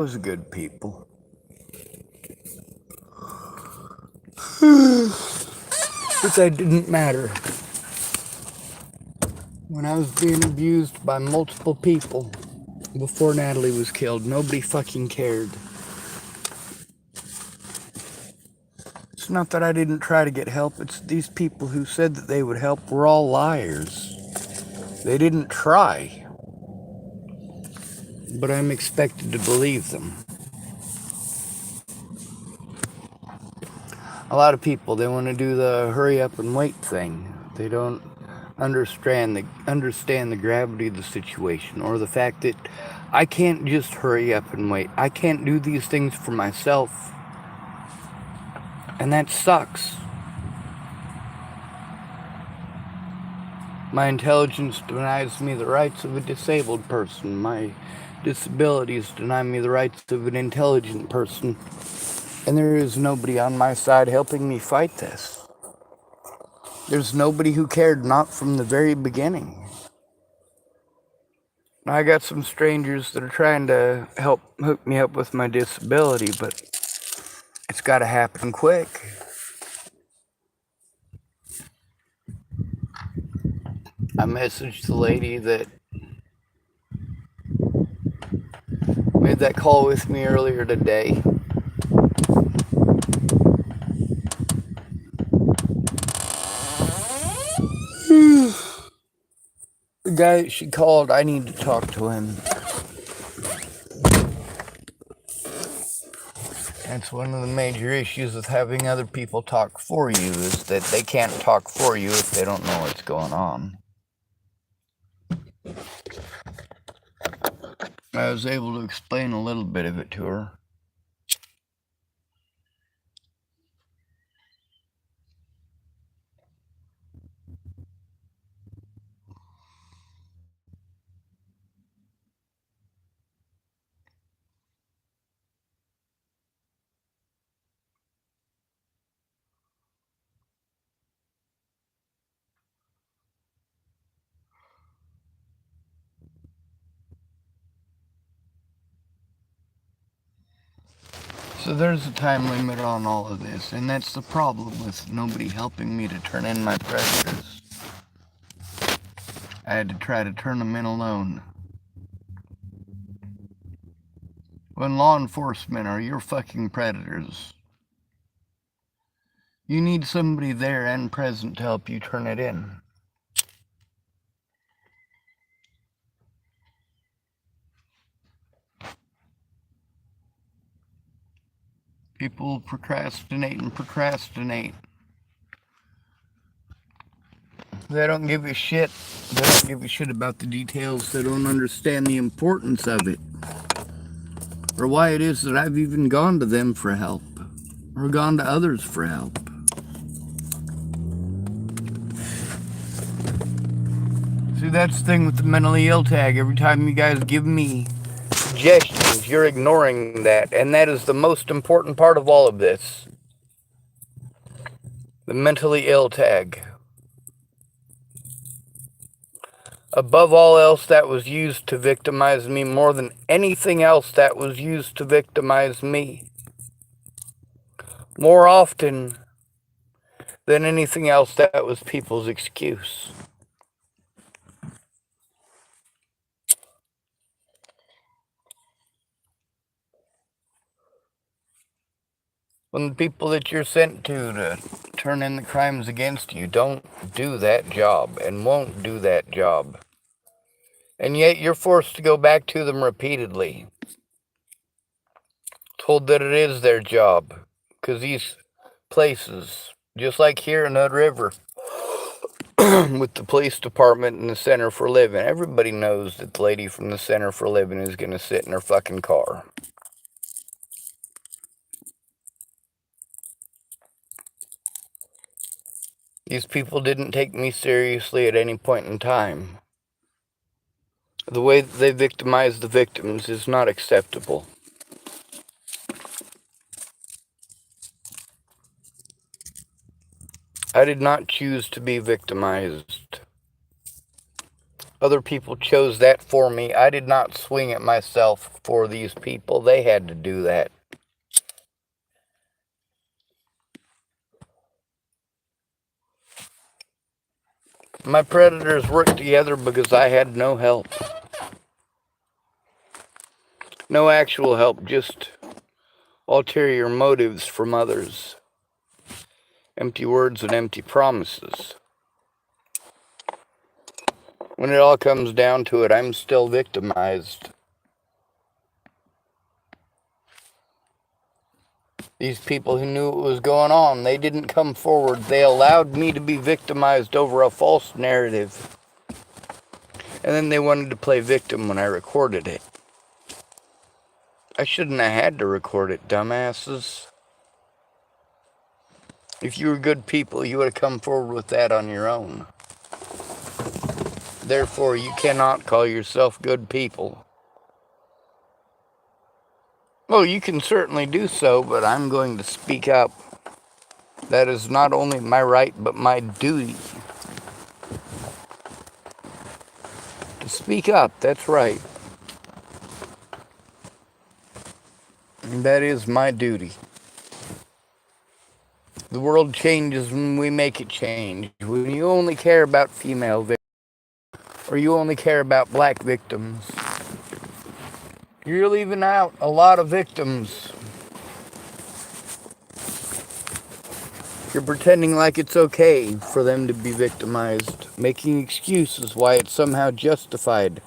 Was good people. But that didn't matter. When I was being abused by multiple people before Natalie was killed, nobody fucking cared. It's not that I didn't try to get help, it's these people who said that they would help were all liars. They didn't try. But I'm expected to believe them. A lot of people, they want to do the hurry up and wait thing. They don't understand the gravity of the situation, or the fact that I can't just hurry up and wait. I can't do these things for myself. And that sucks. My intelligence denies me the rights of a disabled person. My disabilities deny me the rights of an intelligent person. And there is nobody on my side helping me fight this. There's nobody who cared, not from the very beginning. I got some strangers that are trying to help hook me up with my disability, but it's got to happen quick. I messaged the lady that made that call with me earlier today. The guy she called, I need to talk to him. That's one of the major issues with having other people talk for you, is that they can't talk for you if they don't know what's going on. I was able to explain a little bit of it to her. So there's a time limit on all of this, and that's the problem with nobody helping me to turn in my predators. I had to try to turn them in alone. When law enforcement are your fucking predators, you need somebody there and present to help you turn it in. People procrastinate and procrastinate. They don't give a shit. They don't give a shit about the details. They don't understand the importance of it, or why it is that I've even gone to them for help, or gone to others for help. See, that's the thing with the mentally ill tag. Every time you guys give me suggestions, you're ignoring that, and that is the most important part of all of this. The mentally ill tag. Above all else, that was used to victimize me more than anything else that was used to victimize me. More often than anything else, that was people's excuse. When the people that you're sent to turn in the crimes against you don't do that job and won't do that job, and yet you're forced to go back to them repeatedly, told that it is their job, because these places, just like here in Hood River, with the police department and the Center for Living, everybody knows that the lady from the Center for Living is going to sit in her fucking car. These people didn't take me seriously at any point in time. The way that they victimize the victims is not acceptable. I did not choose to be victimized. Other people chose that for me. I did not swing it myself for these people. They had to do that. My predators worked together because I had no help. No actual help, just ulterior motives from others. Empty words and empty promises. When it all comes down to it, I'm still victimized. These people who knew what was going on, they didn't come forward. They allowed me to be victimized over a false narrative. And then they wanted to play victim when I recorded it. I shouldn't have had to record it, dumbasses. If you were good people, you would have come forward with that on your own. Therefore, you cannot call yourself good people. Well, you can certainly do so, but I'm going to speak up. That is not only my right, but my duty. To speak up, that's right. And that is my duty. The world changes when we make it change. When you only care about female victims, or you only care about black victims, you're leaving out a lot of victims. You're pretending like it's okay for them to be victimized, making excuses why it's somehow justified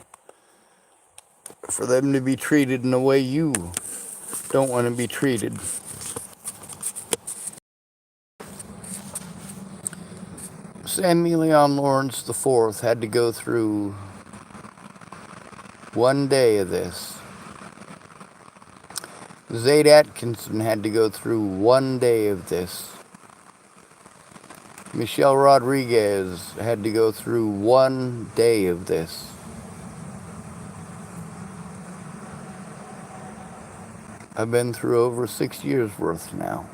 for them to be treated in a way you don't want to be treated. Samuel Leon Lawrence IV had to go through one day of this. Zaid Atkinson had to go through one day of this. Michelle Rodriguez had to go through one day of this. I've been through over 6 years worth now.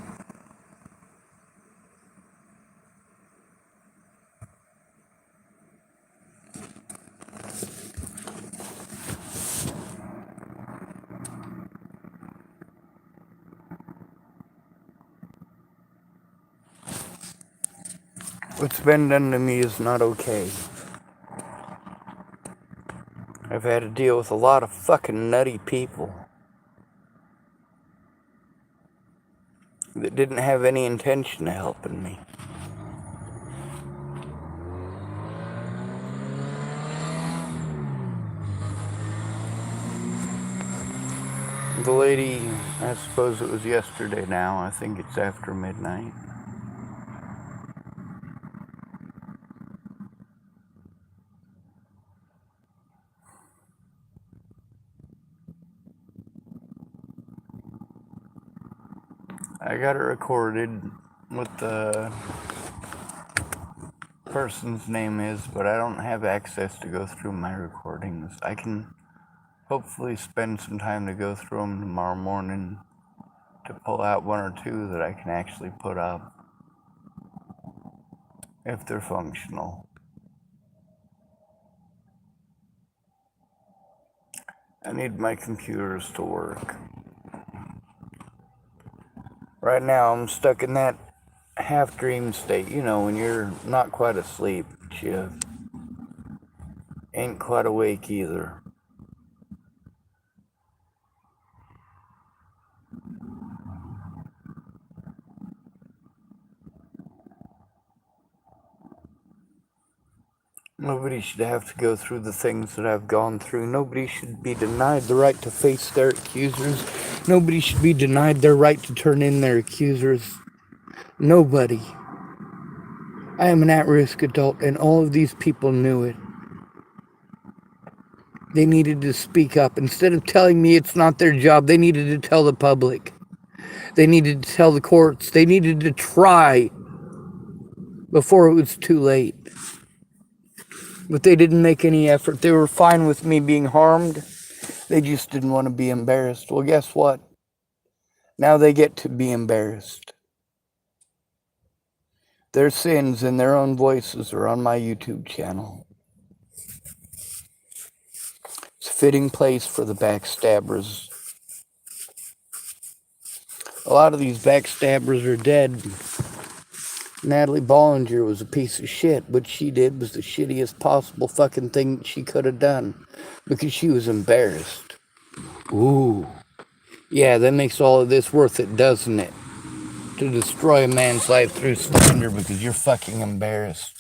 What's been done to me is not okay. I've had to deal with a lot of fucking nutty people that didn't have any intention of helping me. The lady, I suppose it was yesterday now, I think it's after midnight. I got it recorded what the person's name is, but I don't have access to go through my recordings. I can hopefully spend some time to go through them tomorrow morning to pull out one or two that I can actually put up if they're functional. I need my computers to work. Right now I'm stuck in that half dream state, you know, when you're not quite asleep, but you ain't quite awake either. Nobody should have to go through the things that I've gone through. Nobody should be denied the right to face their accusers. Nobody should be denied their right to turn in their accusers. Nobody. I am an at-risk adult, and all of these people knew it. They needed to speak up. Instead of telling me it's not their job, they needed to tell the public. They needed to tell the courts. They needed to try before it was too late. But they didn't make any effort. They were fine with me being harmed. They just didn't want to be embarrassed. Well, guess what? Now they get to be embarrassed. Their sins and their own voices are on my YouTube channel. fitting place for the backstabbers. A lot of these backstabbers are dead. Natalie Bollinger was a piece of shit. What she did was the shittiest possible fucking thing she could have done because she was embarrassed. Ooh. Yeah, that makes all of this worth it, doesn't it? To destroy a man's life through slander because you're fucking embarrassed.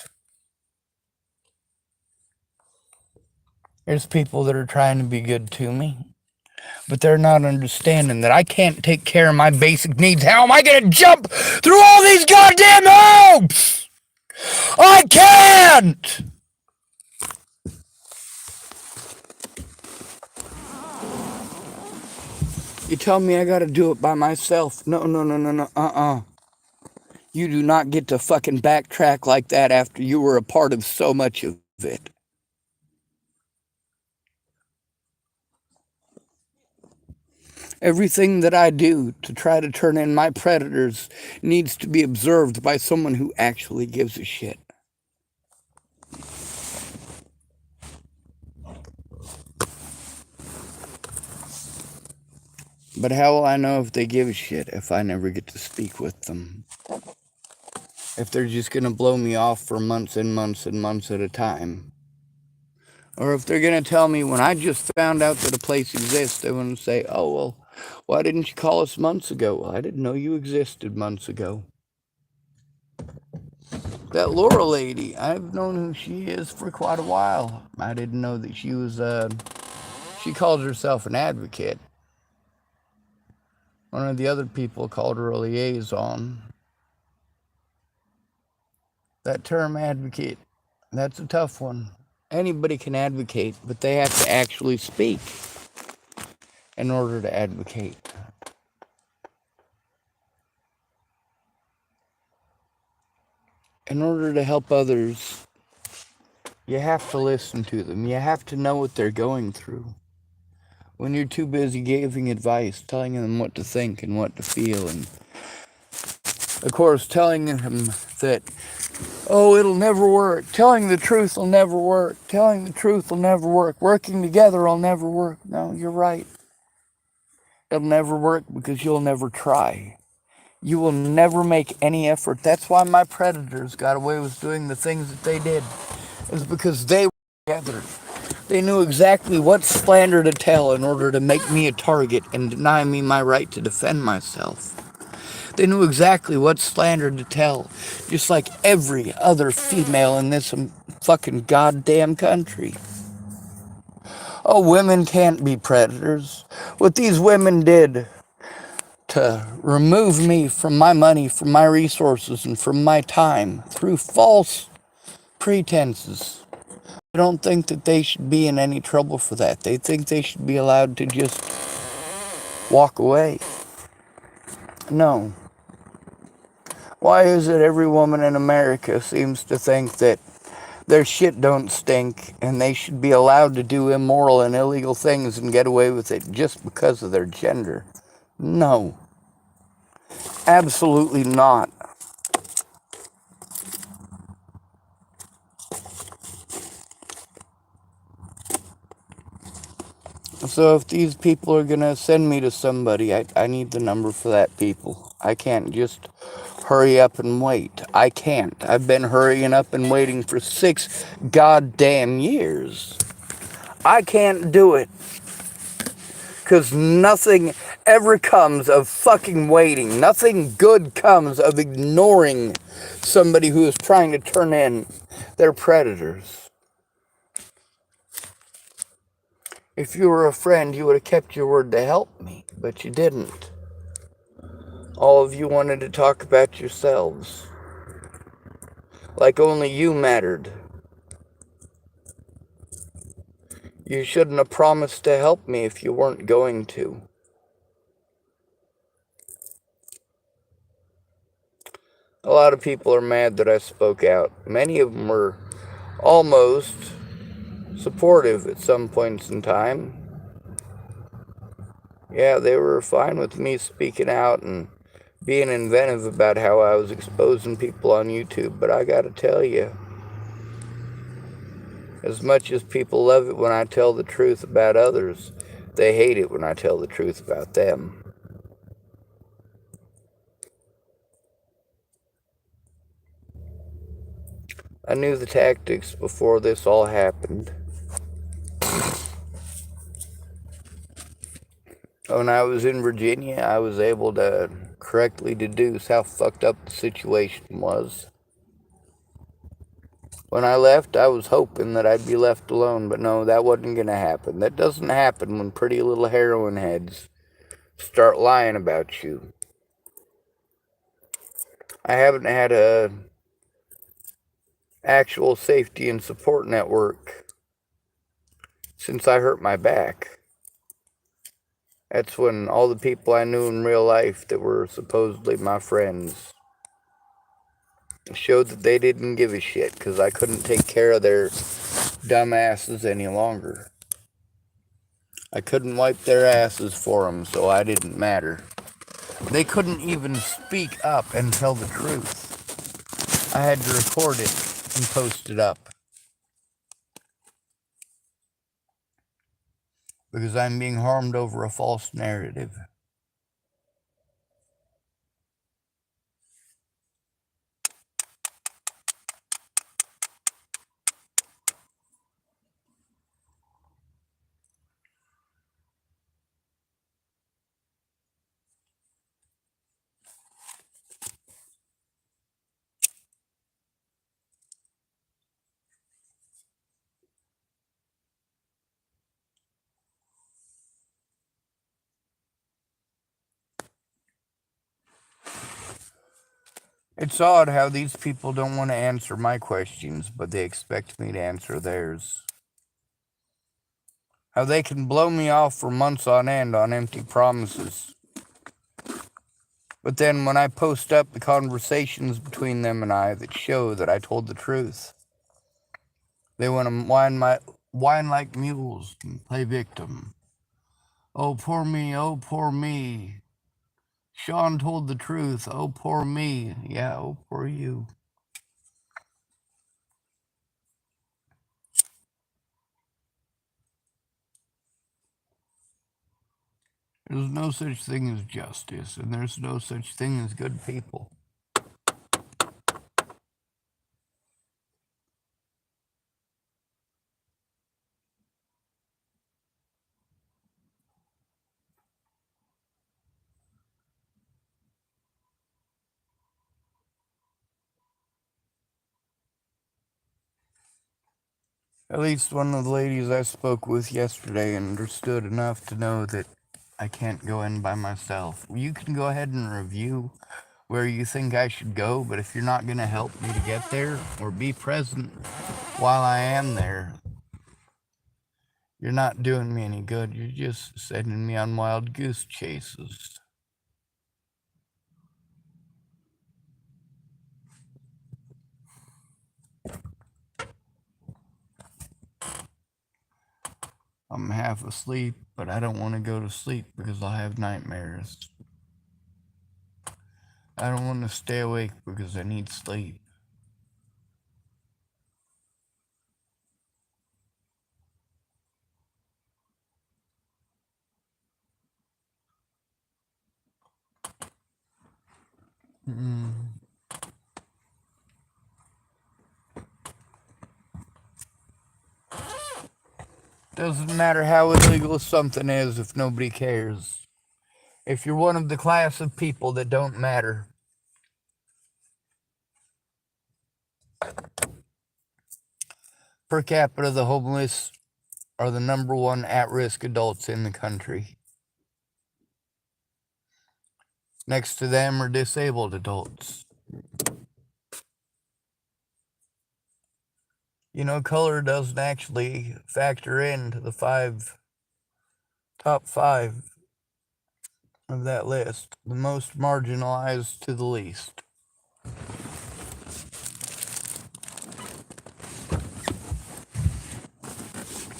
There's people that are trying to be good to me, but they're not understanding that I can't take care of my basic needs. How am I going to jump through all these goddamn hoops? I can't! You tell me I gotta do it by myself. No. You do not get to fucking backtrack like that after you were a part of so much of it. Everything that I do to try to turn in my predators needs to be observed by someone who actually gives a shit. But how will I know if they give a shit if I never get to speak with them? If they're just going to blow me off for months and months and months at a time? Or if they're going to tell me when I just found out that a place exists, they want to say, oh, well, why didn't you call us months ago? Well, I didn't know you existed months ago. That Laura lady, I've known who she is for quite a while. I didn't know that she was, she calls herself an advocate. One of the other people called her a liaison. That term advocate, that's a tough one. Anybody can advocate, but they have to actually speak in order to advocate. In order to help others, you have to listen to them. You have to know what they're going through. When you're too busy giving advice, telling them what to think and what to feel, and of course telling them that, oh, it'll never work, telling the truth will never work, telling the truth will never work, working together will never work. No, you're right. It'll never work because you'll never try. You will never make any effort. That's why my predators got away with doing the things that they did, is because they were together. They knew exactly what slander to tell in order to make me a target and deny me my right to defend myself. They knew exactly what slander to tell, just like every other female in this fucking goddamn country. Oh, women can't be predators. What these women did to remove me from my money, from my resources, and from my time through false pretenses. I don't think that they should be in any trouble for that. They think they should be allowed to just walk away. No. Why is it every woman in America seems to think that their shit don't stink and they should be allowed to do immoral and illegal things and get away with it just because of their gender? No. Absolutely not. So if these people are going to send me to somebody, I need the number for that people. I can't just hurry up and wait. I can't. I've been hurrying up and waiting for 6 goddamn years. I can't do it. Because nothing ever comes of fucking waiting. Nothing good comes of ignoring somebody who is trying to turn in their predators. If you were a friend, you would have kept your word to help me, but you didn't. All of you wanted to talk about yourselves, like only you mattered. You shouldn't have promised to help me if you weren't going to. A lot of people are mad that I spoke out. Many of them were almost supportive at some points in time. Yeah, they were fine with me speaking out and being inventive about how I was exposing people on YouTube, but I gotta tell you, As much as people love it when I tell the truth about others, they hate it when I tell the truth about them. I knew the tactics before this all happened. When I was in Virginia, I was able to correctly deduce how fucked up the situation was. When I left, I was hoping that I'd be left alone, but no, that wasn't going to happen. That doesn't happen when pretty little heroin heads start lying about you. I haven't had a actual safety and support network since I hurt my back. That's when all the people I knew in real life that were supposedly my friends showed that they didn't give a shit because I couldn't take care of their dumb asses any longer. I couldn't wipe their asses for them, so I didn't matter. They couldn't even speak up and tell the truth. I had to record it and post it up. Because I'm being harmed over a false narrative. It's odd how these people don't want to answer my questions, but they expect me to answer theirs. How they can blow me off for months on end on empty promises. But then when I post up the conversations between them and I that show that I told the truth, they want to whine like mules and play victim. Oh, poor me, oh, poor me. Sean told the truth, oh, poor me. Yeah, oh, poor you. There's no such thing as justice, and there's no such thing as good people. At least one of the ladies I spoke with yesterday understood enough to know that I can't go in by myself. You can go ahead and review where you think I should go, but if you're not going to help me to get there or be present while I am there, you're not doing me any good. You're just sending me on wild goose chases. I'm half asleep, but I don't want to go to sleep because I'll have nightmares. I don't want to stay awake because I need sleep. Doesn't matter how illegal something is if nobody cares. If you're one of the class of people that don't matter. Per capita, the homeless are the number one at-risk adults in the country. Next to them are disabled adults. You know, color doesn't actually factor into the top five of that list. The most marginalized to the least.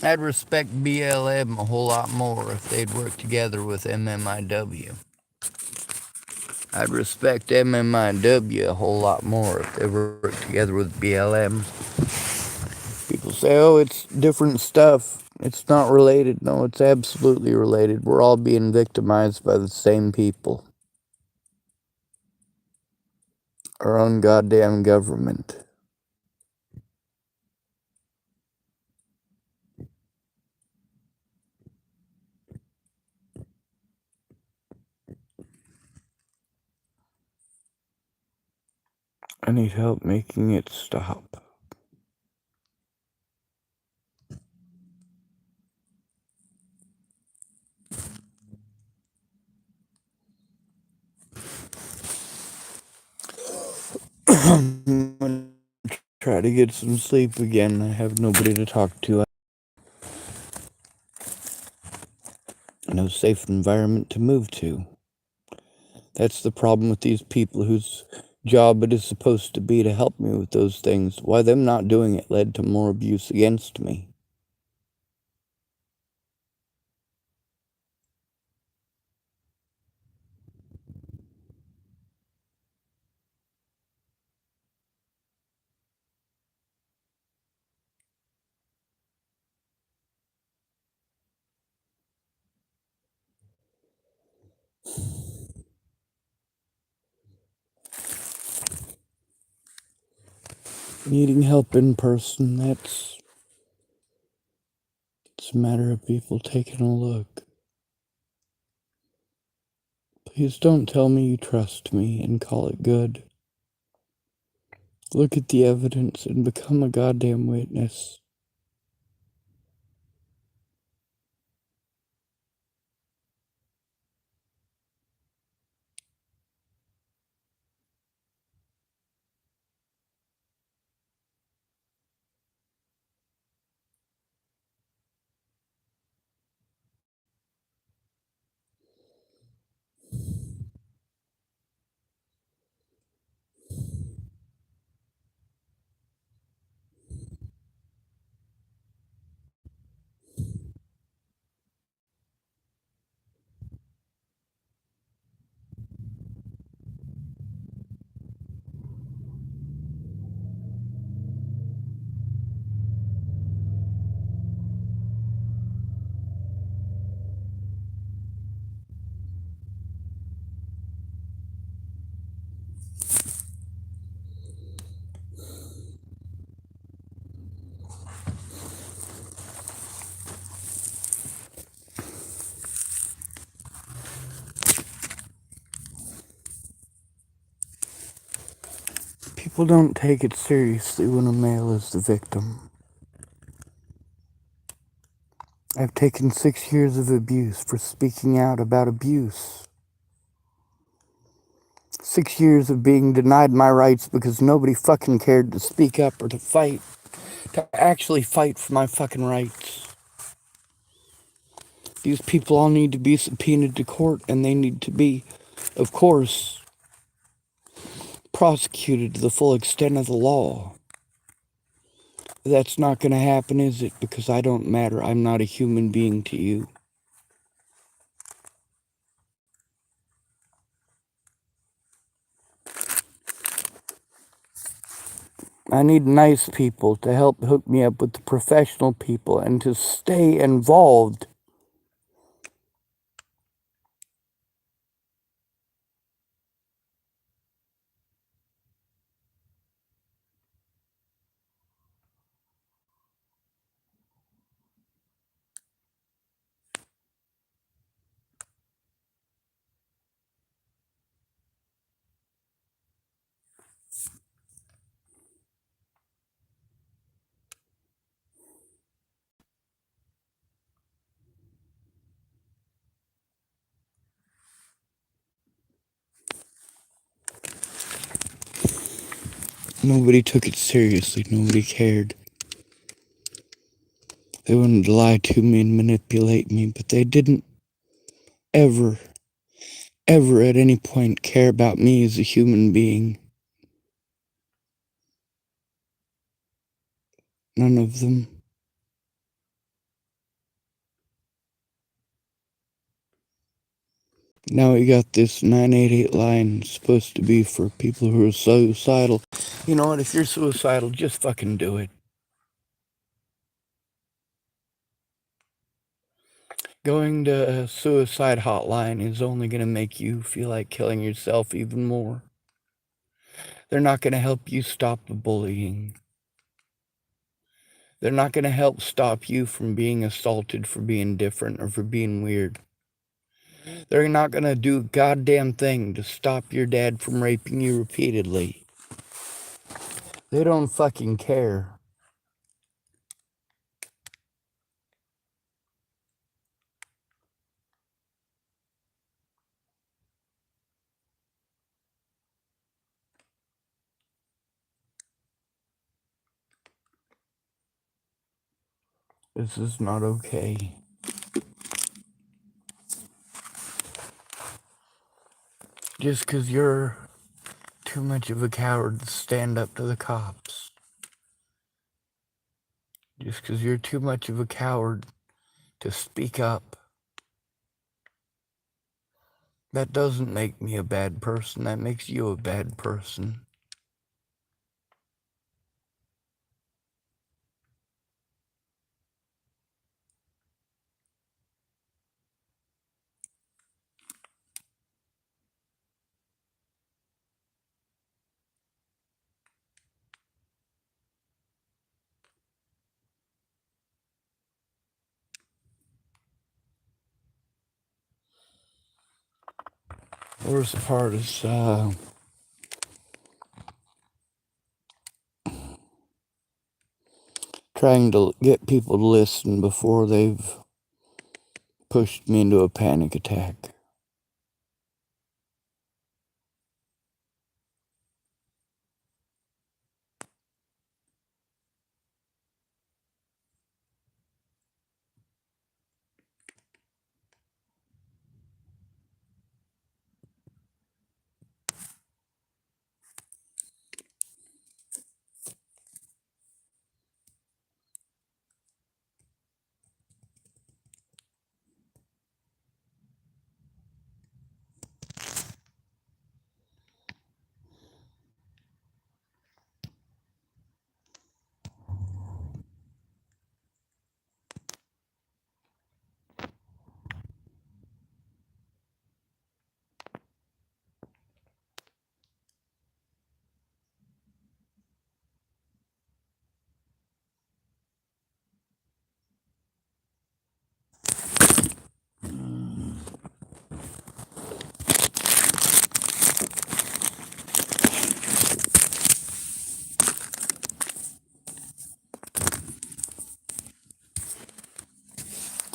I'd respect BLM a whole lot more if they'd work together with MMIW. I'd respect MMIW a whole lot more if they worked together with BLM. People say, oh, it's different stuff. It's not related. No, it's absolutely related. We're all being victimized by the same people. Our own goddamn government. I need help making it stop. I'm gonna try to get some sleep again. I have nobody to talk to. No safe environment to move to. That's the problem with these people whose job it is supposed to be to help me with those things. Why them not doing it led to more abuse against me. Needing help in person, it's a matter of people taking a look. Please don't tell me you trust me and call it good. Look at the evidence and become a goddamn witness. People don't take it seriously when a male is the victim. I've taken 6 years of abuse for speaking out about abuse. 6 years of being denied my rights because nobody fucking cared to speak up or to fight, to actually fight for my fucking rights. These people all need to be subpoenaed to court, and they need to be, of course, prosecuted to the full extent of the law. That's not going to happen, is it? Because I don't matter. I'm not a human being to you. I need nice people to help hook me up with the professional people and to stay involved. Nobody took it seriously. Nobody cared. They wanted to lie to me and manipulate me, but they didn't ever at any point care about me as a human being. None of them. Now we got this 988 line supposed to be for people who are suicidal. You know what? If you're suicidal, just fucking do it. Going to a suicide hotline is only going to make you feel like killing yourself even more. They're not going to help you stop the bullying. They're not going to help stop you from being assaulted for being different or for being weird. They're not going to do a goddamn thing to stop your dad from raping you repeatedly. They don't fucking care. This is not okay. Just because you're too much of a coward to stand up to the cops. Just because you're too much of a coward to speak up. That doesn't make me a bad person. That makes you a bad person. Worst part is trying to get people to listen before they've pushed me into a panic attack.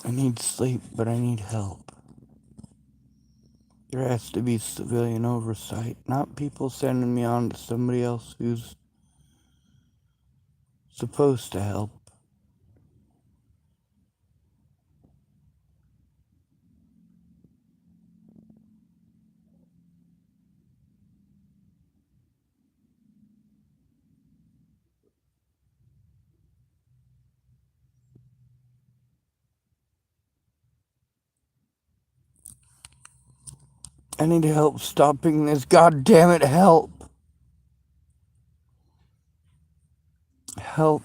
I need sleep, but I need help. There has to be civilian oversight, not people sending me on to somebody else who's supposed to help. I need help stopping this. God damn it, help. Help.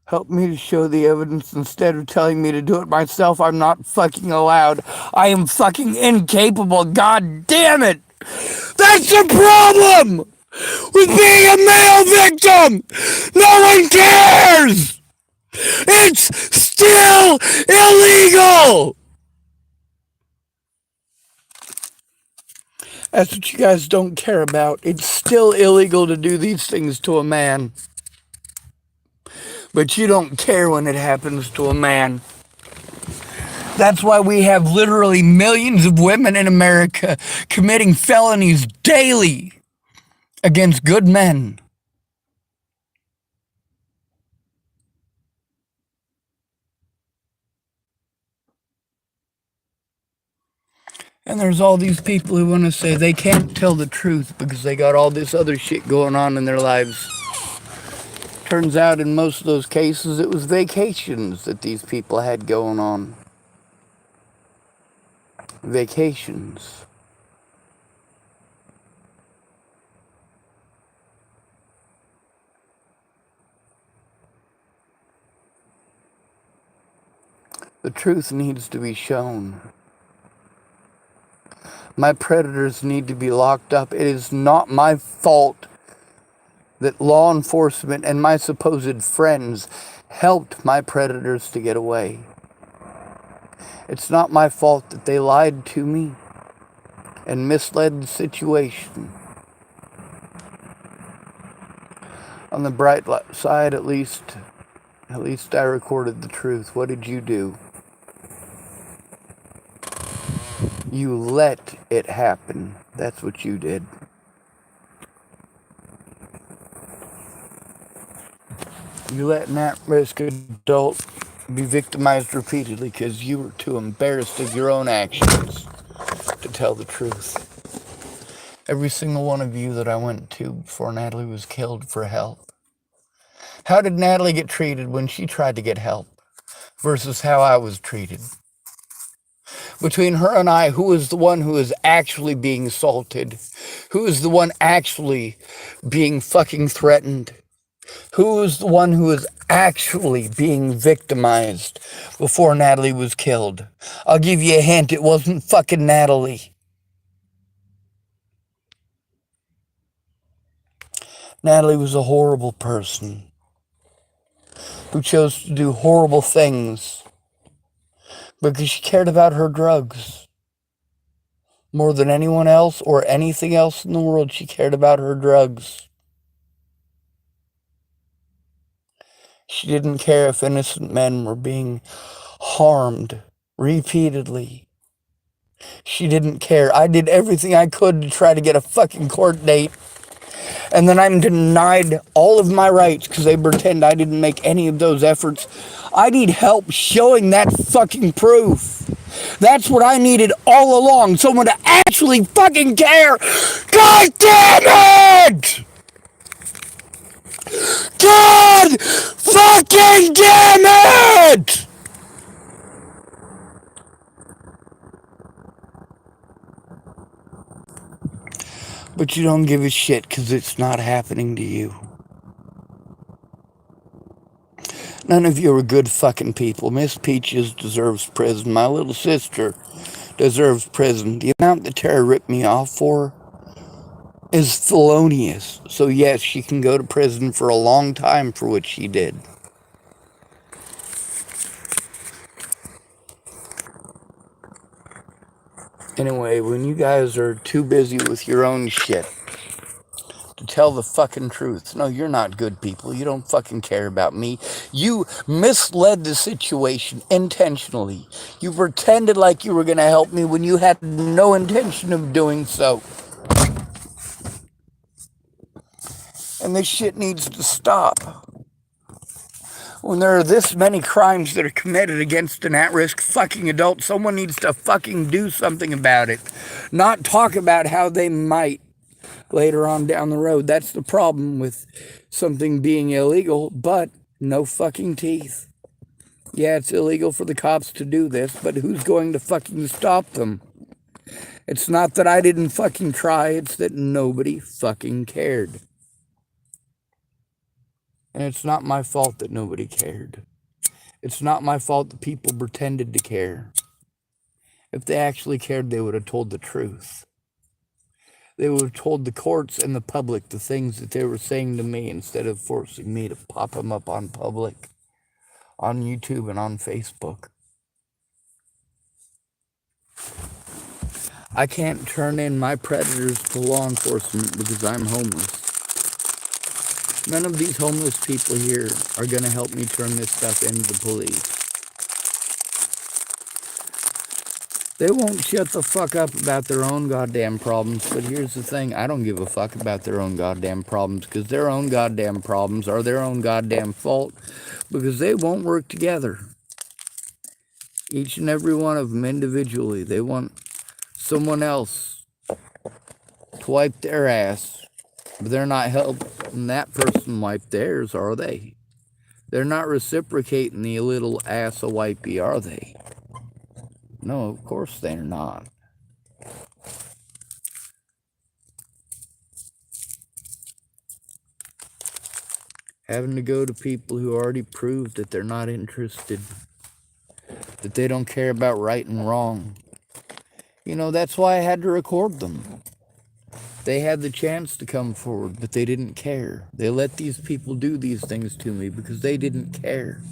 Help me to show the evidence instead of telling me to do it myself. I'm not fucking allowed. I am fucking incapable. God damn it. That's the problem with being a male victim. No one cares. It's still illegal. That's what you guys don't care about. It's still illegal to do these things to a man. But you don't care when it happens to a man. That's why we have literally millions of women in America committing felonies daily against good men. And there's all these people who want to say they can't tell the truth because they got all this other shit going on in their lives. Turns out in most of those cases it was vacations that these people had going on. Vacations. The truth needs to be shown. My predators need to be locked up. It is not my fault that law enforcement and my supposed friends helped my predators to get away. It's not my fault that they lied to me and misled the situation. On the bright side, at least I recorded the truth. What did you do? You let it happen. That's what you did. You let an at-risk adult be victimized repeatedly because you were too embarrassed of your own actions to tell the truth. Every single one of you that I went to before Natalie was killed for help. How did Natalie get treated when she tried to get help versus how I was treated? Between her and I, who is the one who is actually being assaulted? Who is the one actually being fucking threatened? Who is the one who is actually being victimized before Natalie was killed? I'll give you a hint, it wasn't fucking Natalie. Natalie was a horrible person who chose to do horrible things because she cared about her drugs. More than anyone else or anything else in the world, she cared about her drugs. She didn't care if innocent men were being harmed repeatedly. She didn't care. I did everything I could to try to get a fucking court date. And then I'm denied all of my rights because they pretend I didn't make any of those efforts. I need help showing that fucking proof. That's what I needed all along. Someone to actually fucking care. God damn it! God fucking damn it! But you don't give a shit because it's not happening to you. None of you are good fucking people. Miss Peaches deserves prison. My little sister deserves prison. The amount that Tara ripped me off for is felonious. So yes, she can go to prison for a long time for what she did. Anyway, when you guys are too busy with your own shit to tell the fucking truth, no, you're not good people. You don't fucking care about me. You misled the situation intentionally. You pretended like you were going to help me when you had no intention of doing so. And this shit needs to stop. When there are this many crimes that are committed against an at-risk fucking adult, someone needs to fucking do something about it. Not talk about how they might later on down the road. That's the problem with something being illegal, but no fucking teeth. Yeah, it's illegal for the cops to do this, but who's going to fucking stop them? It's not that I didn't fucking try, it's that nobody fucking cared. And it's not my fault that nobody cared. It's not my fault that people pretended to care. If they actually cared, they would have told the truth. They would have told the courts and the public the things that they were saying to me instead of forcing me to pop them up on public, on YouTube and on Facebook. I can't turn in my predators to law enforcement because I'm homeless. None of these homeless people here are going to help me turn this stuff into the police. They won't shut the fuck up about their own goddamn problems, but here's the thing, I don't give a fuck about their own goddamn problems, because their own goddamn problems are their own goddamn fault, because they won't work together. Each and every one of them individually, they want someone else to wipe their ass, but they're not helping that person wipe theirs, are they? They're not reciprocating the little ass a wipey, are they? No, of course they're not. Having to go to people who already proved that they're not interested. that they don't care about right and wrong. You know, that's why I had to record them. They had the chance to come forward, but they didn't care. They let these people do these things to me because they didn't care.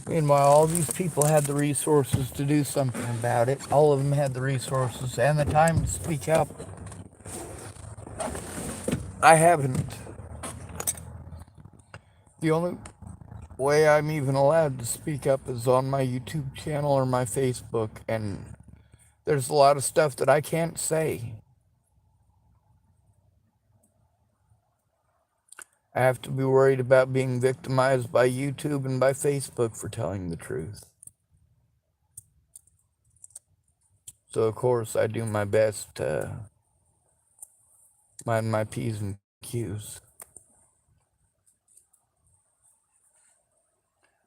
Meanwhile, all these people had the resources to do something about it. All of them had the resources and the time to speak up. I haven't. The only way I'm even allowed to speak up is on my YouTube channel or my Facebook, and there's a lot of stuff that I can't say. I have to be worried about being victimized by YouTube and by Facebook for telling the truth. So, of course, I do my best to mind my P's and Q's.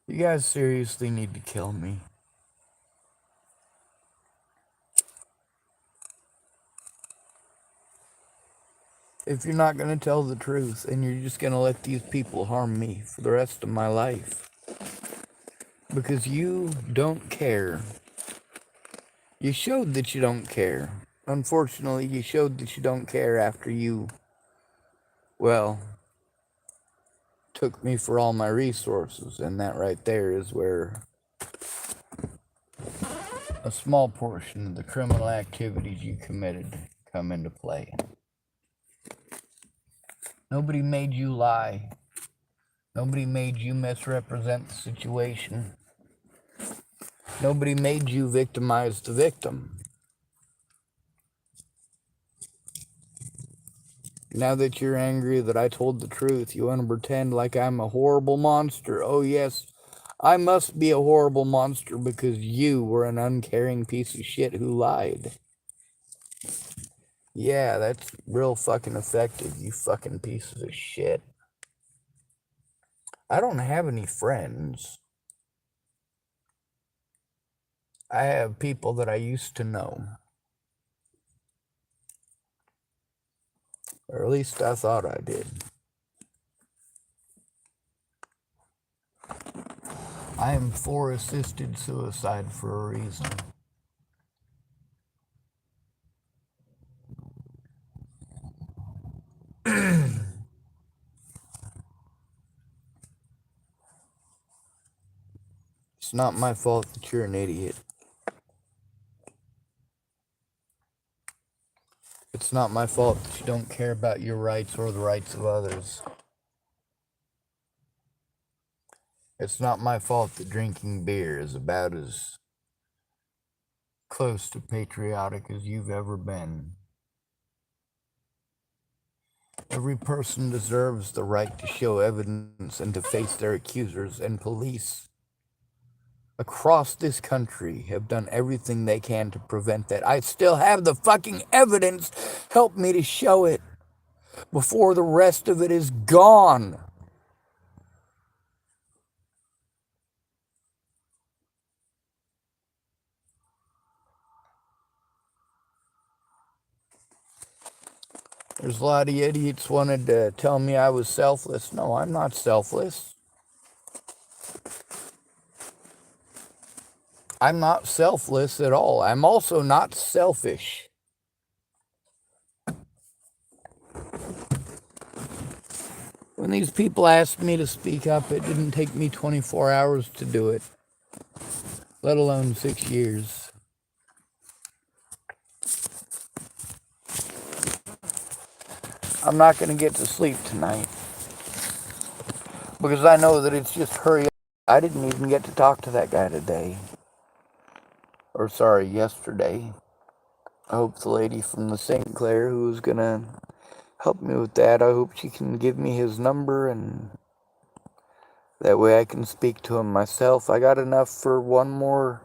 You guys seriously need to kill me. If you're not going to tell the truth and you're just going to let these people harm me for the rest of my life, because you don't care. You showed that you don't care. Unfortunately, you showed that you don't care after you, well, took me for all my resources, and that right there is where a small portion of the criminal activities you committed come into play. Nobody made you lie. Nobody made you misrepresent the situation. Nobody made you victimize the victim. Now that you're angry that I told the truth, you want to pretend like I'm a horrible monster. Oh yes, I must be a horrible monster because you were an uncaring piece of shit who lied. Yeah, that's real fucking effective, you fucking pieces of shit. I don't have any friends. I have people that I used to know. Or at least I thought I did. I am for assisted suicide for a reason. It's not my fault that you're an idiot. It's not my fault that you don't care about your rights or the rights of others. It's not my fault that drinking beer is about as close to patriotic as you've ever been. Every person deserves the right to show evidence and to face their accusers, and police across this country have done everything they can to prevent that. I still have the fucking evidence. Help me to show it before the rest of it is gone. There's a lot of idiots wanted to tell me I was selfless. No, I'm not selfless. I'm not selfless at all. I'm also not selfish. When these people asked me to speak up, it didn't take me 24 hours to do it, let alone 6 years. I'm not going to get to sleep tonight because I know that it's just hurry up. I didn't even get to talk to that guy today. Or sorry, yesterday. I hope the lady from the St. Clair who was going to help me with that, I hope she can give me his number, and that way I can speak to him myself. I got enough for one more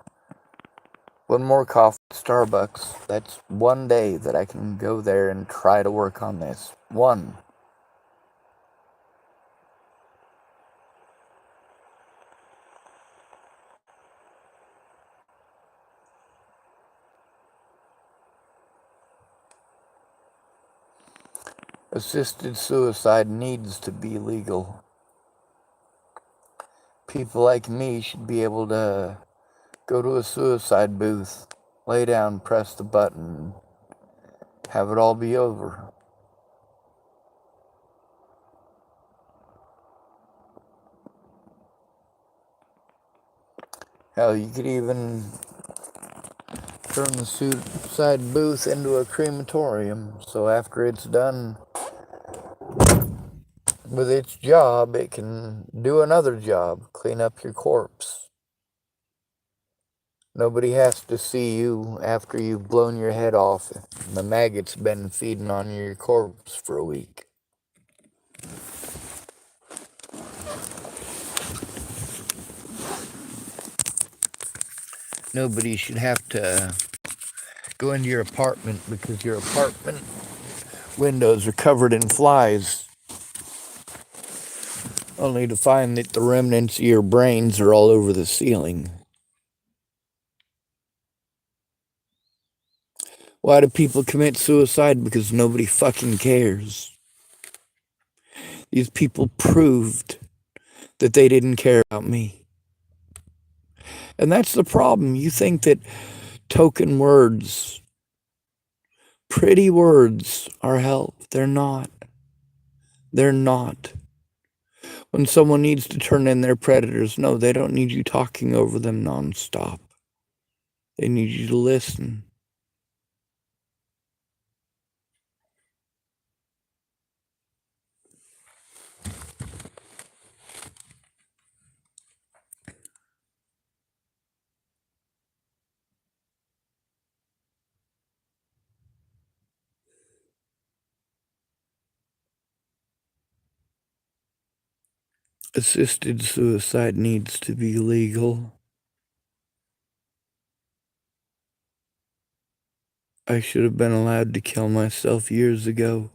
coffee at Starbucks. That's one day that I can go there and try to work on this. One. Assisted suicide needs to be legal. people like me should be able to go to a suicide booth, lay down, press the button, have it all be over. Hell, you could even turn the suicide booth into a crematorium, so after it's done with its job, it can do another job, clean up your corpse. Nobody has to see you after you've blown your head off and the maggots been feeding on your corpse for a week. Nobody should have to go into your apartment because your apartment windows are covered in flies, only to find that the remnants of your brains are all over the ceiling. Why do people commit suicide? Because nobody fucking cares. These people proved that they didn't care about me. And that's the problem. You think that token words, pretty words, are help. They're not. They're not. When someone needs to turn in their predators, no, they don't need you talking over them nonstop. They need you to listen. Assisted suicide needs to be legal. I should have been allowed to kill myself years ago.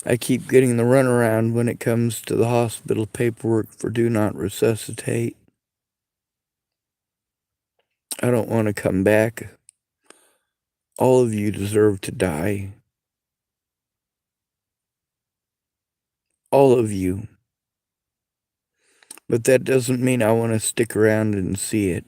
I keep getting the runaround when it comes to the hospital paperwork for do not resuscitate. I don't want to come back. All of you deserve to die. All of you. But that doesn't mean I want to stick around and see it.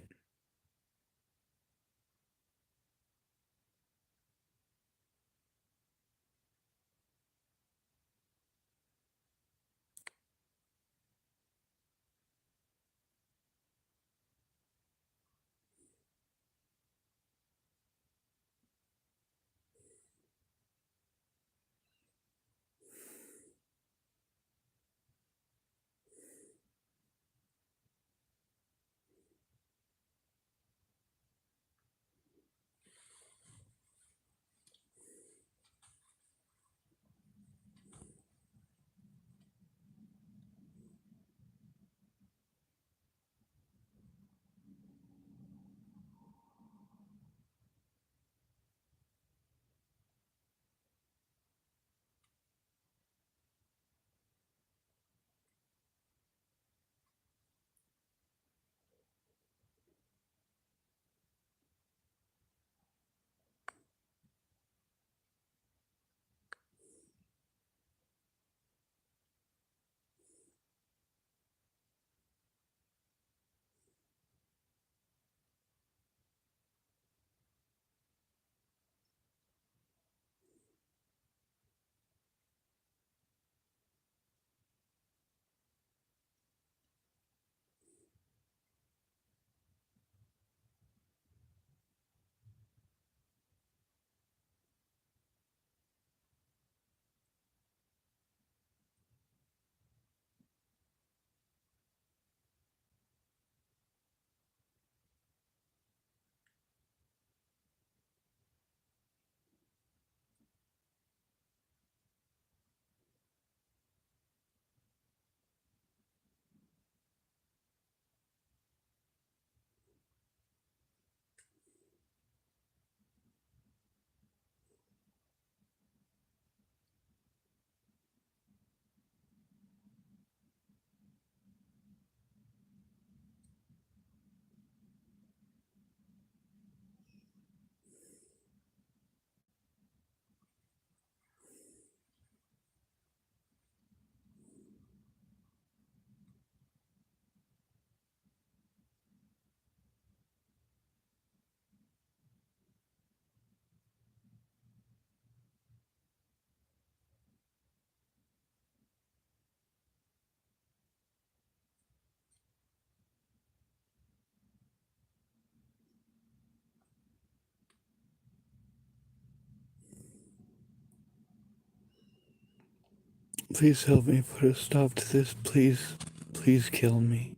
Please help me put a stop to this. Please, please kill me.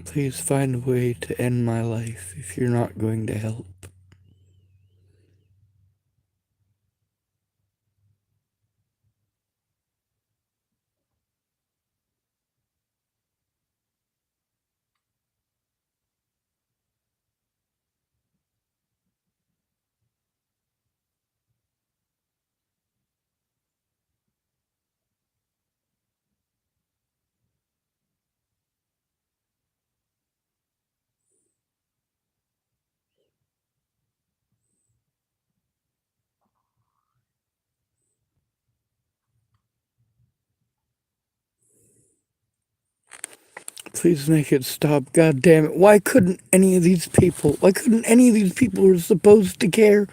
Please find a way to end my life if you're not going to help. Please make it stop. God damn it. Why couldn't any of these people who are supposed to care,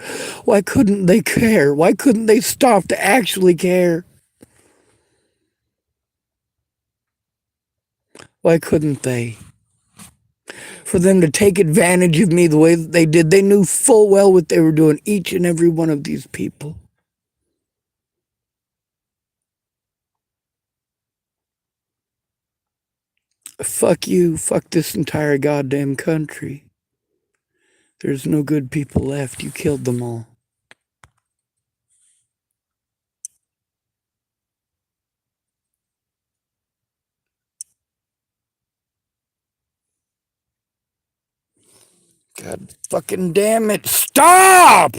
why couldn't they care? Why couldn't they stop to actually care? Why couldn't they? For them to take advantage of me the way that they did, they knew full well what they were doing, each and every one of these people. Fuck you. Fuck this entire goddamn country. There's no good people left. You killed them all. God fucking damn it. Stop!